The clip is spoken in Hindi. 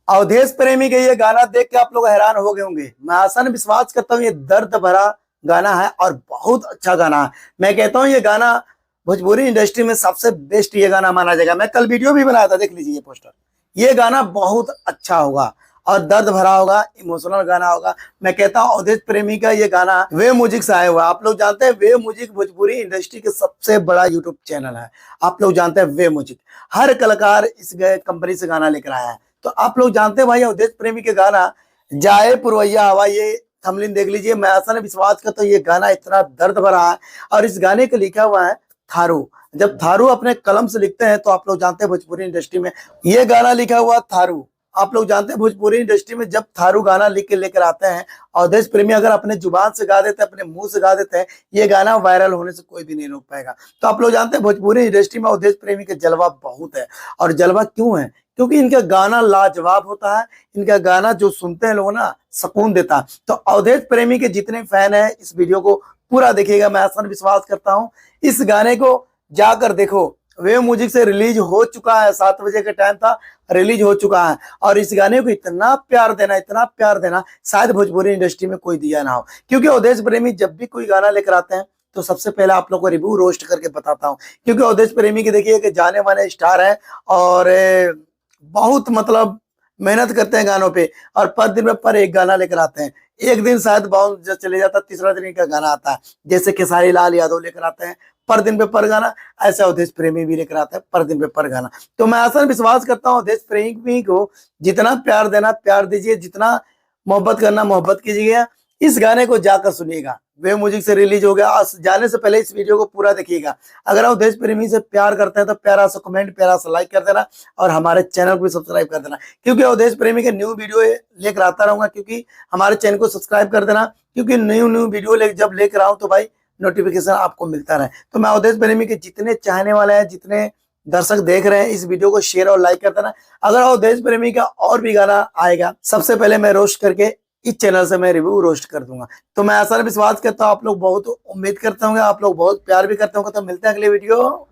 अवधेश प्रेमी का ये गाना देख के आप लोग हैरान हो गए होंगे। मैं आसान विश्वास करता हूँ ये दर्द भरा गाना है और बहुत अच्छा गाना है। मैं कहता हूँ ये गाना भोजपुरी इंडस्ट्री में सबसे बेस्ट ये गाना माना जाएगा। मैं कल वीडियो भी बनाया था, देख लीजिए ये पोस्टर। ये गाना बहुत अच्छा होगा और दर्द भरा होगा, इमोशनल गाना होगा। मैं कहता हूँ अवधेश प्रेमी का ये गाना वे म्यूजिक से आया हुआ है। आप लोग जानते हैं वे म्यूजिक भोजपुरी इंडस्ट्री के सबसे बड़ा यूट्यूब चैनल है। आप लोग जानते हैं वे म्यूजिक, हर कलाकार इस कंपनी से गाना लेकर आया है। तो आप लोग जानते हैं भाई अवधेश प्रेमी के गाना जाए पुरवैया हवा, ये थंबनेल देख लीजिए। मैं आसान विश्वास करता हूँ ये गाना इतना दर्द भरा है और इस गाने को लिखा हुआ है थारू। जब थारू अपने कलम से लिखते हैं तो आप लोग जानते हैं भोजपुरी इंडस्ट्री में ये गाना लिखा हुआ थारू। आप लोग जानते हैं भोजपुरी इंडस्ट्री में जब थारू गाना लिख के लेकर आते हैं, अवधेश प्रेमी अगर अपने जुबान से गा देते हैं, अपने मुंह से गा देते हैं, ये गाना वायरल होने से कोई भी नहीं रोक पाएगा। तो आप लोग जानते हैं भोजपुरी इंडस्ट्री में अवधेश प्रेमी का जलवा बहुत है। और जलवा क्यों है? क्योंकि इनका गाना लाजवाब होता है। इनका गाना जो सुनते हैं लोग ना, सुकून देता है। तो अवधेश प्रेमी के जितने फैन है इस वीडियो को पूरा देखिएगा। मैं आसान विश्वास करता हूँ इस गाने को जाकर देखो। वे म्यूजिक से रिलीज हो चुका है, 7 बजे का टाइम था, रिलीज हो चुका है। और इस गाने को इतना प्यार देना, इतना प्यार देना शायद भोजपुरी इंडस्ट्री में कोई दिया ना हो। क्योंकि अवधेश प्रेमी जब भी कोई गाना लेकर आते हैं तो सबसे पहले आप लोग को रिव्यू रोस्ट करके बताता हूँ। क्योंकि अवधेश प्रेमी की देखिए कि जाने माने स्टार है और बहुत मतलब मेहनत करते हैं गानों पे और पर दिन में पर एक गाना लेकर आते हैं। एक दिन शायद बाउंस चले जाता, तीसरा दिन इनका गाना आता है। जैसे खेसारी लाल यादव लेकर आते हैं पर दिन पे पर गाना, ऐसा अवधेश प्रेमी भी लेकर आता है पर दिन पे पर गाना। तो मैं आसान विश्वास करता हूँ अवधेश प्रेमी को जितना प्यार देना प्यार दीजिए, जितना मोहब्बत करना मोहब्बत कीजिएगा। इस गाने को जाकर सुनिएगा। वे म्यूजिक से रिलीज हो गया, जाने से पहले इस वीडियो को पूरा देखिएगा। अगर आप अवधेश प्रेमी से प्यार करते हैं तो प्यारा सा कमेंट, प्यारा सा लाइक कर देना और हमारे चैनल को भी सब्सक्राइब कर देना। क्योंकि अवधेश प्रेमी के न्यू वीडियो लेकर आता रहूंगा। क्योंकि हमारे चैनल को सब्सक्राइब कर देना, क्योंकि न्यू न्यू वीडियो जब लेकर आऊं तो भाई नोटिफिकेशन आपको मिलता रहे। तो मैं अवधेश प्रेमी के जितने चाहने वाले हैं, जितने दर्शक देख रहे हैं, इस वीडियो को शेयर और लाइक कर देना। अगर अवधेश प्रेमी का और भी गाना आएगा सबसे पहले मैं रोस्ट करके इस चैनल से मैं रिव्यू रोस्ट कर दूंगा। तो मैं ऐसा विश्वास करता हूँ आप लोग बहुत उम्मीद करते होंगे, आप लोग बहुत प्यार भी करते होंगे। तो मिलते हैं अगले वीडियो।